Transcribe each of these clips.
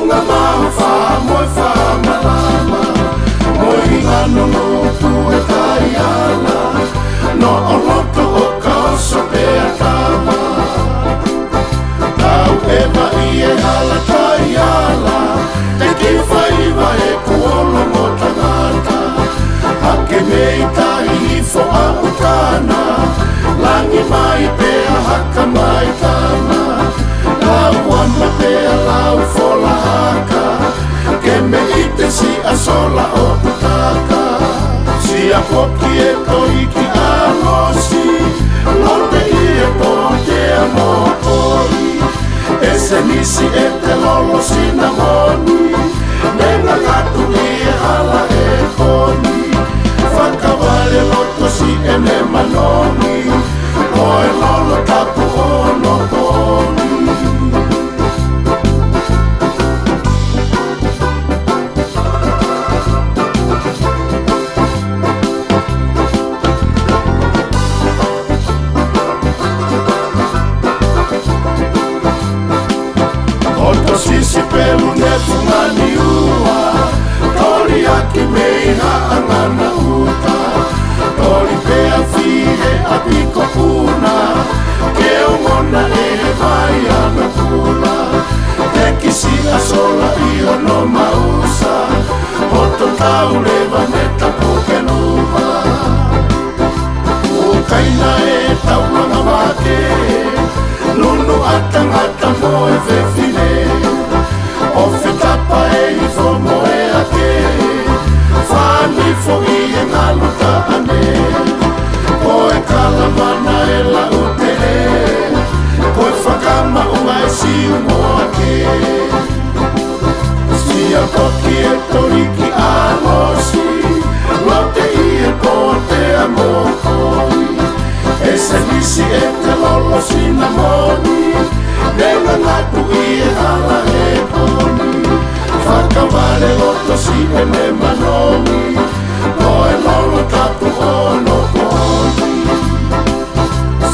Unga mau wha moi wha malama Moi ngano nuku e kaiana No o loto o kausa pea kama Tau e mai e hala kaiala Te kiwhaiwa e kuolo mo tangata Hake mei tai hifo a utana Langi mai pea haka mai tama Lau ama pea lau fola haka Keme ite si asola o utaka Siapo ki e toiki a losi Lote i e pote a mokori E se nisi e te lolo sinamoni Nenga katu i e hala e koni Whakawale loto si e ne manoni Koe lolo tapu ono koni Sisi pelu ne fumani ua Tori aki mei haangana uta Tori pea fihe apiko puna Keo ngona e vai ana puna Eki si asola io no mausa Hoto tau leva neta puke numa Ukaina e taulanga wake Nunu atangata moe vefine Ofe tapa e ifo moe ake Whani fo i e ngaluta ane Koe kalamana e la ute e Koe whakama unga e si umo ake Siapo ki e toriki a losi Lote i e pote a mokoi E se nisi e te lolo sinamoni Nenga ngatu i e hala e poni Whakawale loto si e me manomi Koe lolo tapu ono poni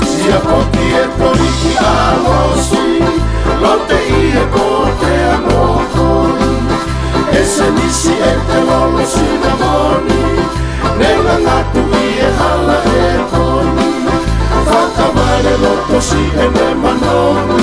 Siapo ki e toriki a losi Lote i e kote a mokoi E se nisi e te lolo sinamoni Nenga ngatu i e hala e poni Whakawale loto si e me manomi